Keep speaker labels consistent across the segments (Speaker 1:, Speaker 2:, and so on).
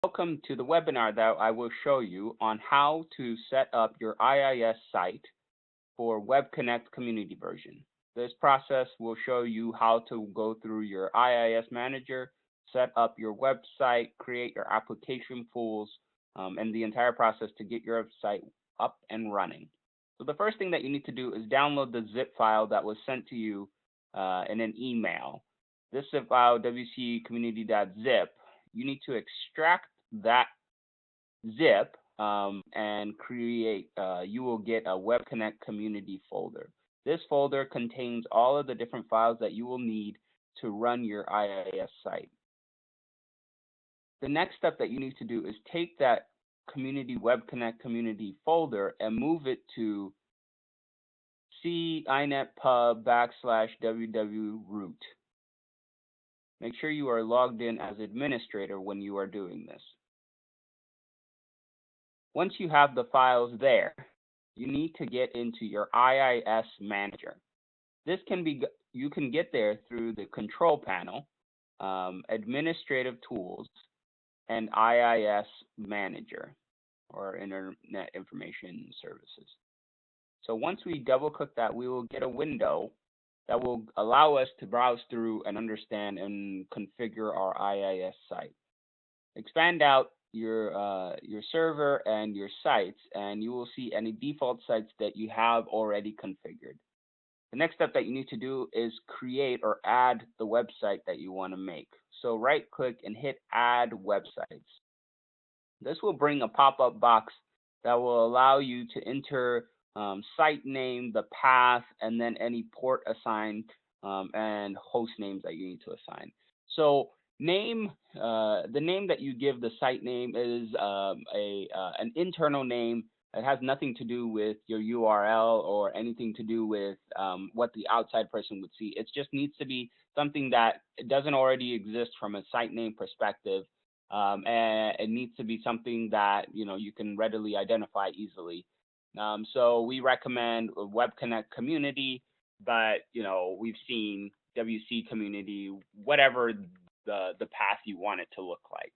Speaker 1: Welcome to the webinar that I will show you on how to set up your IIS site for WebConnect Community version. This process will show you how to go through your Iis Manager, set up your website, create your application pools, and the entire process to get your website up and running. So the first thing that you need to do is download the zip file that was sent to you in an email. This zip file, wccommunity.zip, you need to extract that zip and create, you will get a WebConnect community folder. This folder contains all of the different files that you will need to run your IIS site. The next step that you need to do is take that community WebConnect community folder and move it to c.inetpub/www.root. Make sure you are logged in as administrator when you are doing this. Once you have the files there, you need to get into your Iis Manager. You can get there through the control panel, administrative tools, and Iis Manager, or Internet Information Services. So once we double click that, we will get a window that will allow us to browse through and understand and configure our Iis site. Expand out your server and your sites, and you will see any default sites that you have already configured. The next step that you need to do is create or add the website that you want to make. So right click and hit add websites. This will bring a pop-up box that will allow you to enter site name, the path, and then any port assigned and host names that you need to assign. So the name that you give the site name is an internal name. It has nothing to do with your URL or anything to do with what the outside person would see. It just needs to be something that doesn't already exist from a site name perspective, and it needs to be something that you can readily identify easily. So we recommend WebConnect Community, but we've seen WC Community, whatever the path you want it to look like.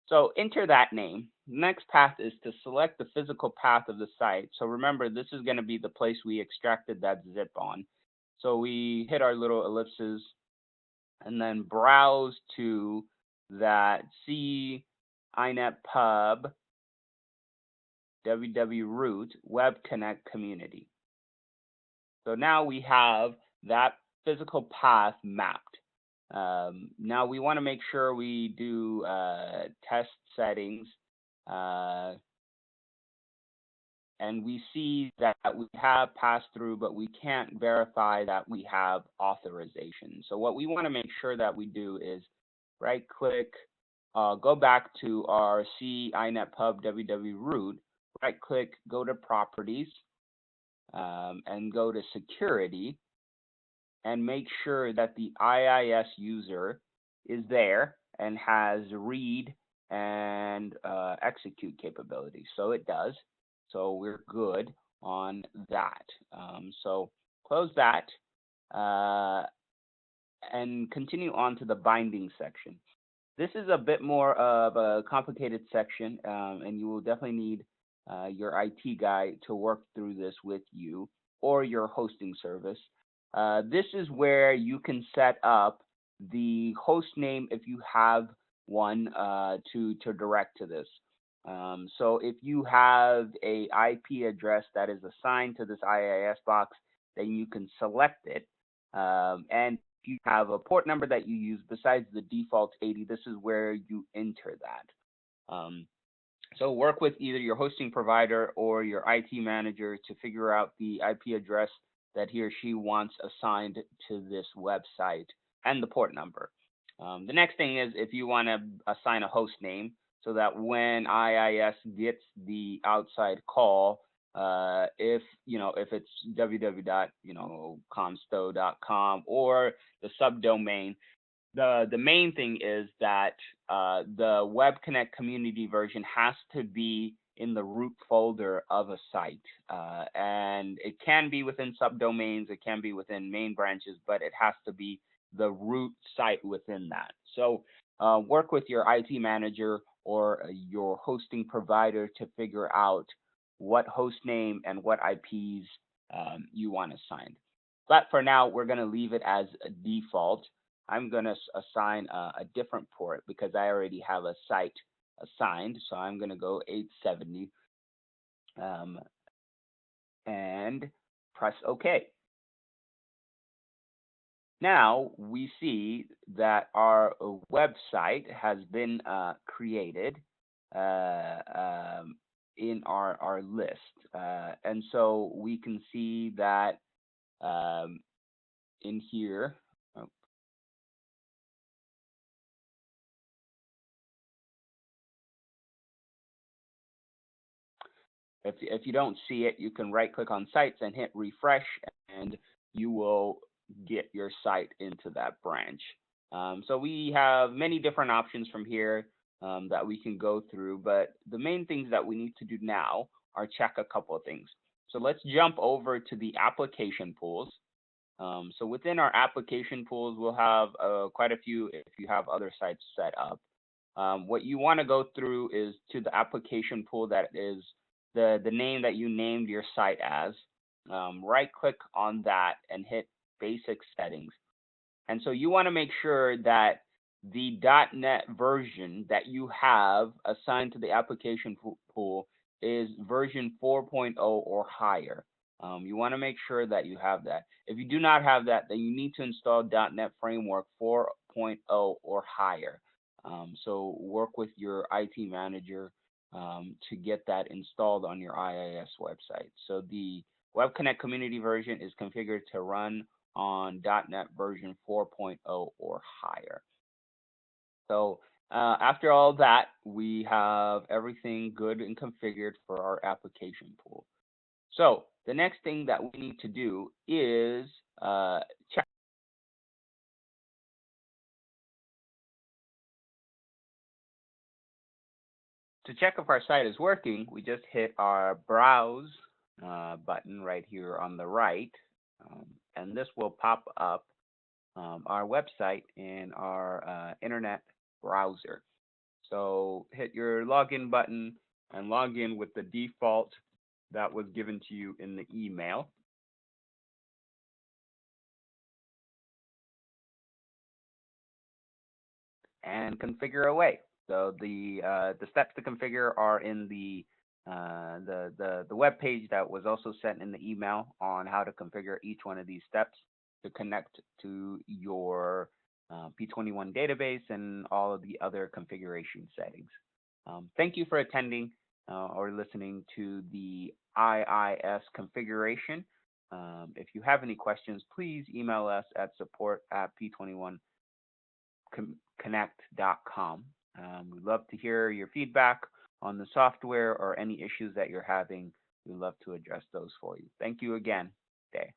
Speaker 1: So enter that name. Next path is to select the physical path of the site. So remember, this is going to be the place we extracted that zip on. So we hit our little ellipses and then browse to that c.inetpub www.root WebConnect Community. So now we have that physical path mapped. Now we want to make sure we do test settings, and we see that we have passed through, but we can't verify that we have authorization. So what we want to make sure that we do is right click, go back to our c.inetpub www.root, right click, go to properties, and go to security, and make sure that the IIS user is there and has read and execute capabilities. So it does. So we're good on that. So close that and continue on to the binding section. This is a bit more of a complicated section, and you will definitely need your IT guy to work through this with you or your hosting service. This is where you can set up the host name if you have one to direct to this. So if you have a IP address that is assigned to this IIS box, then you can select it. And if you have a port number that you use besides the default 80, this is where you enter that. So work with either your hosting provider or your IT manager to figure out the IP address that he or she wants assigned to this website and the port number. The next thing is if you want to assign a host name so that when IIS gets the outside call, if it's www.comsto.com or the subdomain, the main thing is that the WebConnect community version has to be in the root folder of a site. And it can be within subdomains, it can be within main branches, but it has to be the root site within that. So work with your IT manager or your hosting provider to figure out what host name and what IPs you want assigned. But for now, we're going to leave it as a default. I'm going to assign a different port because I already have a site assigned. So I'm going to go 870 and press OK. Now we see that our website has been created in our list. And so we can see that in here, oh, if you don't see it, you can right click on sites and hit refresh, and you will get your site into that branch. So we have many different options from here that we can go through, but the main things that we need to do now are check a couple of things. So let's jump over to the application pools. So within our application pools, we'll have quite a few if you have other sites set up. What you want to go through is to the application pool that is the name that you named your site as. Right click on that and hit basic settings. And so you want to make sure that the .NET version that you have assigned to the application pool is version 4.0 or higher. You want to make sure that you have that. If you do not have that, then you need to install .NET Framework 4.0 or higher. So work with your IT manager to get that installed on your Iis website. So the WebConnect Community version is configured to run on .NET version 4.0 or higher. So after all that, we have everything good and configured for our application pool. So the next thing that we need to do is check. To check if our site is working, we just hit our browse button right here on the right, and this will pop up our website in our internet browser. So hit your login button and log in with the default that was given to you in the email. And configure away. So the steps to configure are in the web page that was also sent in the email on how to configure each one of these steps to connect to your P21 database and all of the other configuration settings. Thank you for attending or listening to the Iis configuration. If you have any questions, please email us at support@p21connect.com. We'd love to hear your feedback on the software or any issues that you're having. We'd love to address those for you. Thank you again. Day.